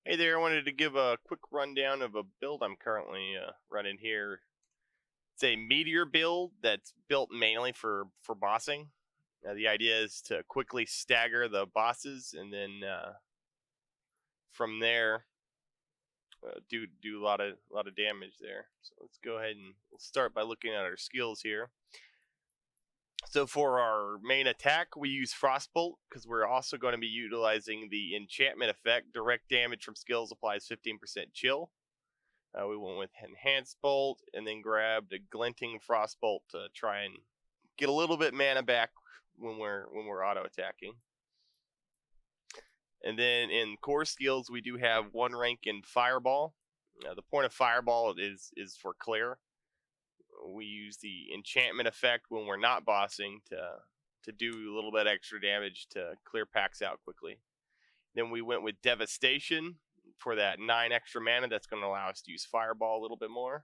Hey there, I wanted to give a quick rundown of a build I'm currently running here. It's a Meteor build that's built mainly for bossing. The idea is to quickly stagger the bosses and then from there do a lot of damage there. So let's go ahead and we'll start by looking at our skills here. So for our main attack, we use Frostbolt because we're also going to be utilizing the enchantment effect. Direct damage from skills applies 15% chill. We went with Enhanced Bolt and then grabbed a Glinting Frostbolt to try and get a little bit mana back when we're auto attacking. And then in core skills, we do have one rank in Fireball. The point of Fireball is for clear. We use the enchantment effect when we're not bossing to do a little bit extra damage to clear packs out quickly. Then we went with Devastation for that 9 extra mana. That's going to allow us to use Fireball a little bit more.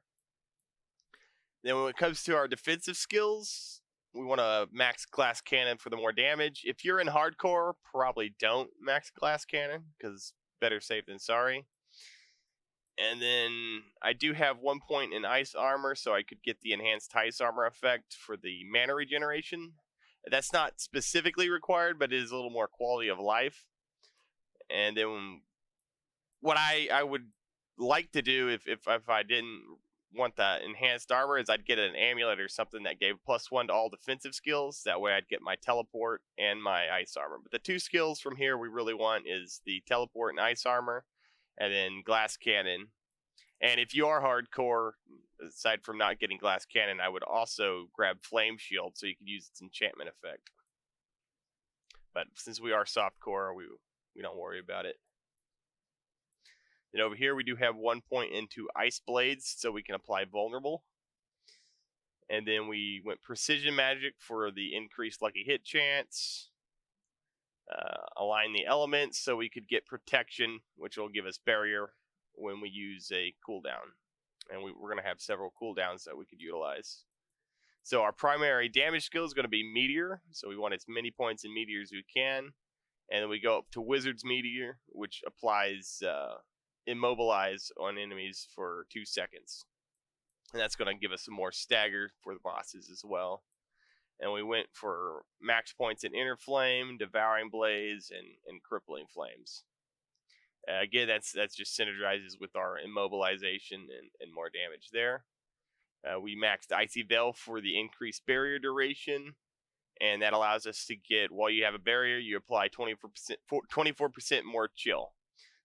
Then when it comes to our defensive skills, we want to max Glass Cannon for the more damage. If you're in hardcore, probably don't max Glass Cannon because better safe than sorry. And then I do have 1 point in Ice Armor, so I could get the enhanced Ice Armor effect for the mana regeneration. That's not specifically required, but it is a little more quality of life. And then what I would like to do if I didn't want that enhanced armor is I'd get an amulet or something that gave +1 to all defensive skills. That way I'd get my teleport and my ice armor. But the 2 skills from here we really want is the teleport and ice armor, and then glass cannon. And if you are hardcore, aside from not getting glass cannon, I would also grab flame shield so you can use its enchantment effect. But since we are softcore, we don't worry about it. Then over here we do have 1 point into Ice Blades, so we can apply Vulnerable. And then we went Precision Magic for the increased lucky hit chance. Align the elements so we could get Protection, which will give us Barrier when we use a cooldown. And we're going to have several cooldowns that we could utilize. So our primary damage skill is going to be Meteor, so we want as many points in Meteor as we can. And then we go up to Wizard's Meteor, which applies Immobilize on enemies for 2 seconds. And that's going to give us some more stagger for the bosses as well. And we went for max points in Inner Flame, Devouring Blaze, and Crippling Flames. Again, that's just synergizes with our immobilization and more damage there. We maxed Icy Veil for the increased barrier duration, and that allows us to get, while you have a barrier, you apply 24% more chill.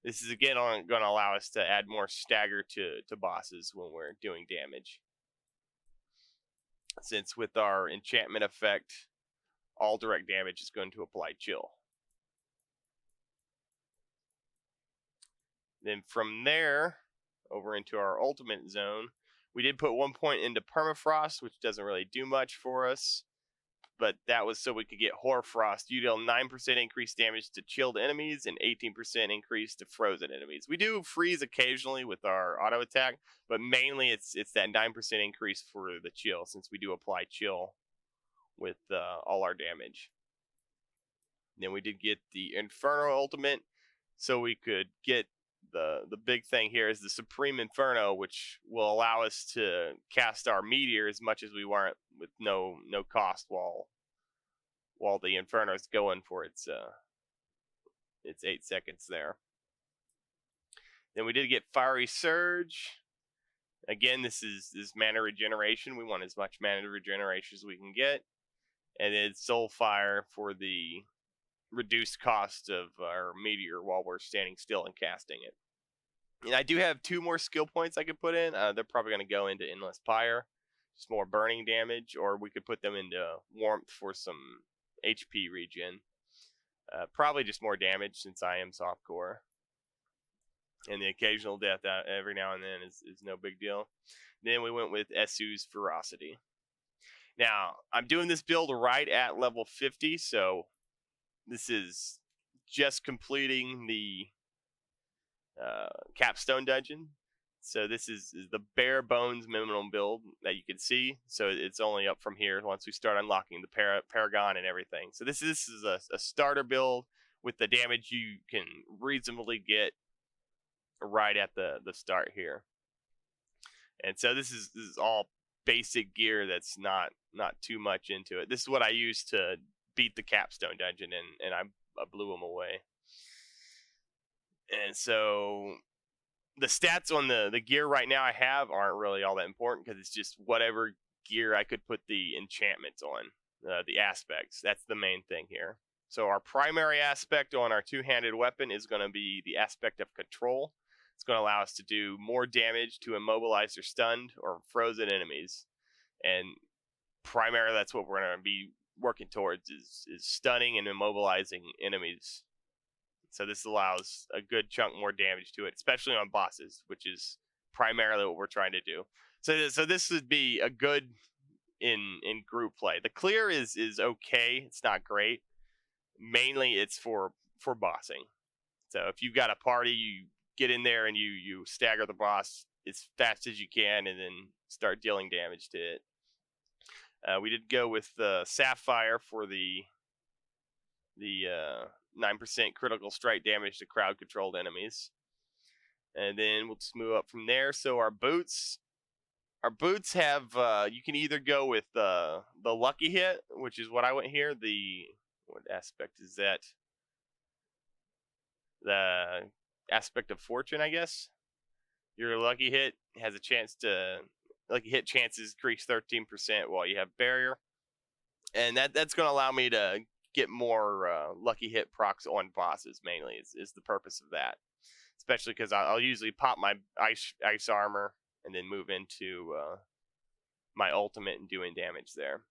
This is again going to allow us to add more stagger to bosses when we're doing damage. Since with our enchantment effect, all direct damage is going to apply chill. Then from there, over into our ultimate zone, we did put 1 point into Permafrost, which doesn't really do much for us. But that was so we could get Hoarfrost. You deal 9% increased damage to chilled enemies and 18% increase to frozen enemies. We do freeze occasionally with our auto attack, but mainly it's that 9% increase for the chill, since we do apply chill with all our damage. Then we did get the Inferno ultimate, so we could get the big thing here is the Supreme Inferno, which will allow us to cast our Meteor as much as we want with no cost while the Inferno is going for its 8 seconds there. Then we did get Fiery Surge. Again, this is mana regeneration. We want as much mana regeneration as we can get. And then Soulfire for the reduced cost of our Meteor while we're standing still and casting it. And I do have 2 more skill points I could put in. They're probably going to go into Endless Pyre, just more burning damage, or we could put them into Warmth for some HP regen. Probably just more damage since I am softcore. And the occasional death every now and then is no big deal. Then we went with Esu's Ferocity. Now, I'm doing this build right at level 50, so this is just completing the capstone dungeon. So this is the bare bones minimum build that you can see. So it's only up from here once we start unlocking the Paragon and everything. So this is a starter build with the damage you can reasonably get right at the start here. And so this is all basic gear that's not too much into it. This is what I used to beat the capstone dungeon, and I blew them away. And so the stats on the gear right now I have aren't really all that important, because it's just whatever gear I could put the enchantments on, the aspects. That's the main thing here. So our primary aspect on our two-handed weapon is going to be the aspect of control. It's going to allow us to do more damage to immobilized or stunned or frozen enemies. And primarily that's what we're going to be working towards, is stunning and immobilizing enemies. So this allows a good chunk more damage to it, especially on bosses, which is primarily what we're trying to do. So this would be a good in group play. The clear is okay. It's not great. Mainly it's for bossing. So if you've got a party, you get in there and you stagger the boss as fast as you can, and then start dealing damage to it. We did go with the Sapphire for the 9% critical strike damage to crowd controlled enemies. And then we'll just move up from there. So our boots have, you can either go with the lucky hit, which is what I went here. What aspect is that? The aspect of fortune, I guess. Your lucky hit has a chance to, lucky hit chances increase 13% while you have barrier. And that's going to allow me to get more lucky hit procs on bosses, mainly is the purpose of that. Especially because I'll usually pop my ice armor and then move into my ultimate and doing damage there.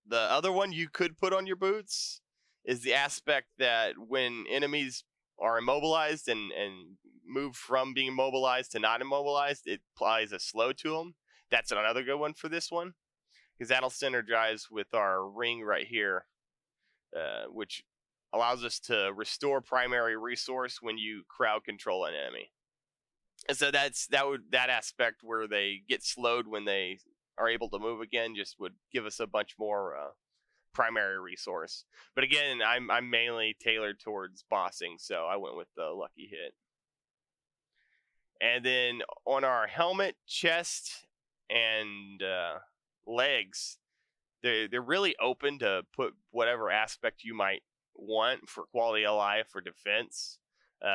The other one you could put on your boots is the aspect that when enemies are immobilized and move from being immobilized to not immobilized, it applies a slow to them. That's another good one for this one, because that'll synergize with our ring right here, which allows us to restore primary resource when you crowd control an enemy. And so that aspect where they get slowed when they are able to move again just would give us a bunch more primary resource. But again, I'm mainly tailored towards bossing, so I went with the lucky hit. And then on our helmet, chest, and legs, they're really open to put whatever aspect you might want for quality of life or defense.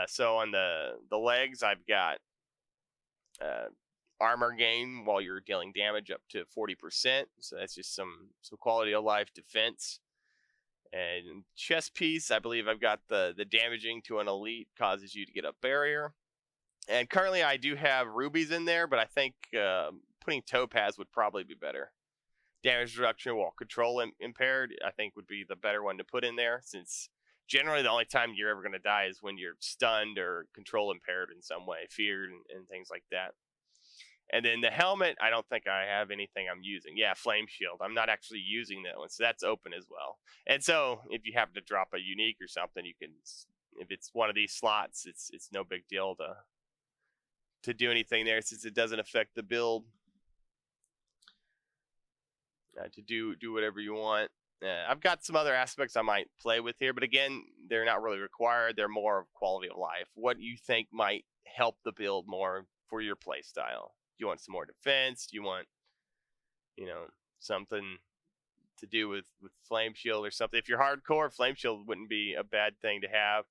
So on the legs, I've got armor gain while you're dealing damage up to 40%. So that's just some quality of life defense. And chest piece, I believe I've got the damaging to an elite causes you to get a barrier. And currently I do have rubies in there, but I think putting topaz would probably be better. Damage reduction while control impaired, I think, would be the better one to put in there, since generally the only time you're ever going to die is when you're stunned or control impaired in some way, feared, and things like that. And then the helmet, I don't think I have anything I'm using. Yeah, flame shield. I'm not actually using that one, so that's open as well. And so if you happen to drop a unique or something, you can, if it's one of these slots, it's no big deal to do anything there, since it doesn't affect the build. To do whatever you want. I've got some other aspects I might play with here, but again, they're not really required. They're more of quality of life. What you think might help the build more for your play style? Do you want some more defense? Do you want, something to do with flame shield or something? If you're hardcore, flame shield wouldn't be a bad thing to have.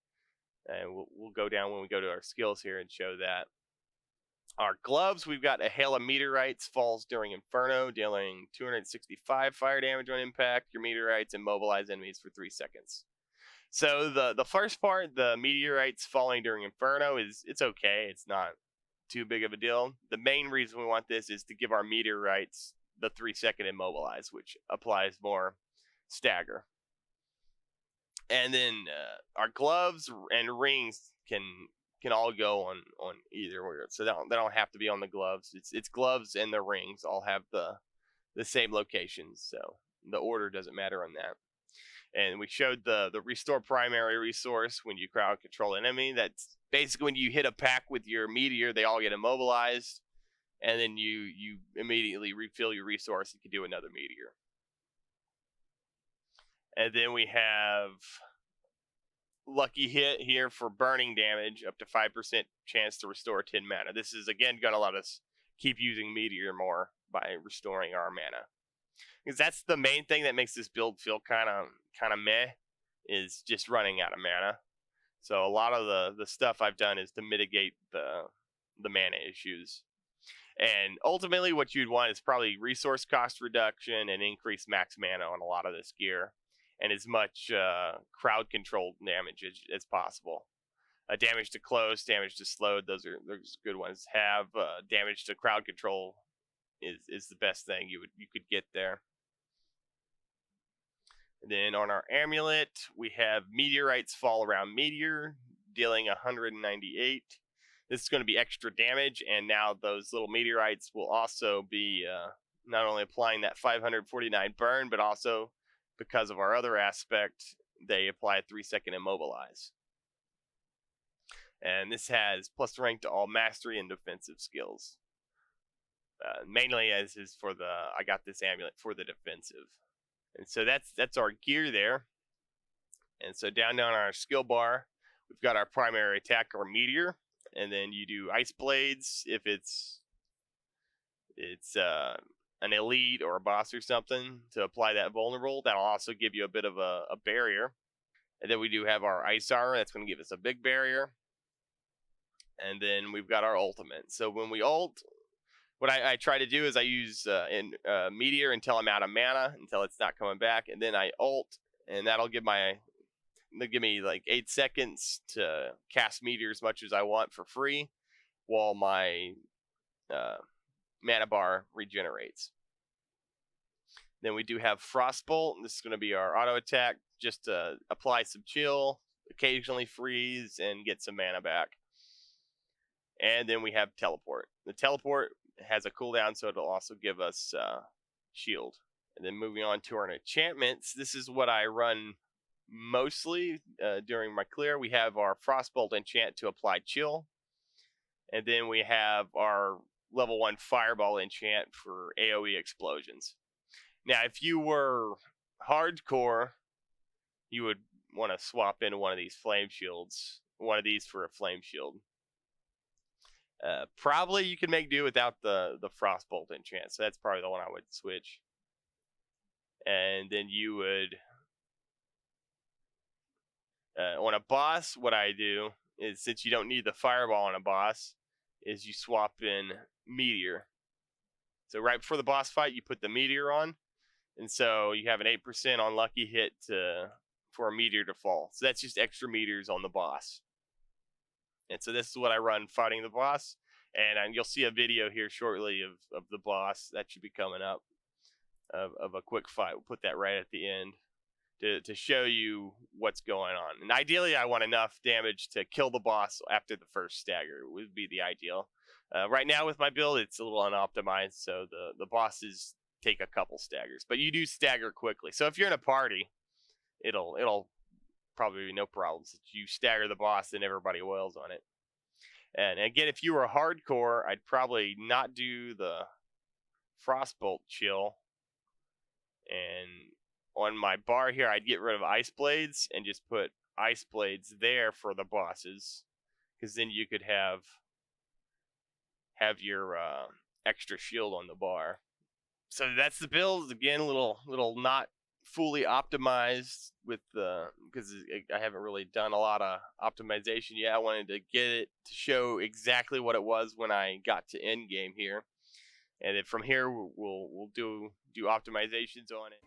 And we'll go down when we go to our skills here and show that. Our gloves, we've got a hail of meteorites falls during Inferno, dealing 265 fire damage on impact. Your meteorites immobilize enemies for 3 seconds. So the first part, the meteorites falling during Inferno, it's okay. It's not too big of a deal. The main reason we want this is to give our meteorites the 3-second immobilize, which applies more stagger. And then our gloves and rings can all go on either, so they don't have to be on the gloves. It's gloves and the rings all have the same locations, so the order doesn't matter on that. And we showed the restore primary resource when you crowd control an enemy. That's basically when you hit a pack with your meteor, they all get immobilized, and then you immediately refill your resource and can do another meteor. And then we have lucky hit here for burning damage, up to 5% chance to restore 10 mana. This is again gonna let us keep using Meteor more by restoring our mana, because that's the main thing that makes this build feel kind of meh, is just running out of mana. So a lot of the stuff I've done is to mitigate the mana issues. And ultimately what you'd want is probably resource cost reduction and increased max mana on a lot of this gear, and as much crowd control damage as possible. Damage to close, damage to slowed, those are good ones. Have damage to crowd control is the best thing you could get there. And then on our amulet, we have meteorites fall around meteor, dealing 198. This is going to be extra damage, and now those little meteorites will also be not only applying that 549 burn, but also, because of our other aspect, they apply a 3-second immobilize. And this has plus rank to all mastery and defensive skills. Mainly as is for I got this amulet for the defensive. And so that's our gear there. And so down on our skill bar, we've got our primary attack, or meteor, and then you do ice blades if it's an elite or a boss or something to apply that vulnerable. That'll also give you a bit of a barrier. And then we do have our ice armor, that's going to give us a big barrier. And then we've got our ultimate. So when we ult, what I try to do is I use meteor until I'm out of mana, until it's not coming back, and then I ult, and that'll give me like 8 seconds to cast meteor as much as I want for free, while my mana bar regenerates. Then we do have Frostbolt. This is going to be our auto attack, just to apply some chill, occasionally freeze, and get some mana back. And then we have Teleport. The Teleport has a cooldown, so it'll also give us shield. And then moving on to our enchantments, this is what I run mostly during my clear. We have our Frostbolt enchant to apply chill. And then we have our level 1 Fireball enchant for AoE explosions. Now, if you were hardcore, you would want to swap in one of these flame shields, one of these for a flame shield. Probably you can make do without the Frostbolt enchant, so that's probably the one I would switch. And then you would, on a boss, what I do is, since you don't need the Fireball on a boss, is you swap in Meteor. So right before the boss fight, you put the Meteor on, and so you have an 8% unlucky hit for a Meteor to fall. So that's just extra meteors on the boss. And so this is what I run fighting the boss. And you'll see a video here shortly of the boss that should be coming up of a quick fight. We'll put that right at the end to show you what's going on. And ideally, I want enough damage to kill the boss after the first stagger. It would be the ideal. Right now with my build, it's a little unoptimized, so the bosses take a couple staggers. But you do stagger quickly. So if you're in a party, it'll probably be no problems. You stagger the boss and everybody wails on it. And again, if you were hardcore, I'd probably not do the Frostbolt chill. And on my bar here, I'd get rid of Ice Blades and just put Ice Blades there for the bosses, because then you could have your extra shield on the bar. So that's the build. Again, a little not fully optimized with because I haven't really done a lot of optimization yet. I wanted to get it to show exactly what it was when I got to endgame here, and then from here we'll do optimizations on it.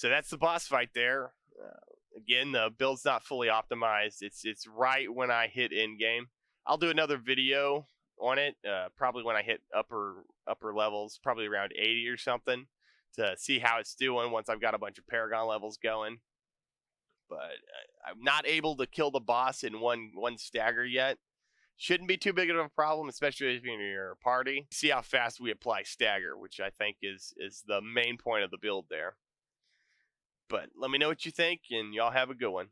So that's the boss fight there. Again, the build's not fully optimized. It's right when I hit end game. I'll do another video on it, probably when I hit upper levels, probably around 80 or something, to see how it's doing once I've got a bunch of Paragon levels going. But I'm not able to kill the boss in one stagger yet. Shouldn't be too big of a problem, especially if you're in your party. See how fast we apply stagger, which I think is the main point of the build there. But let me know what you think, and y'all have a good one.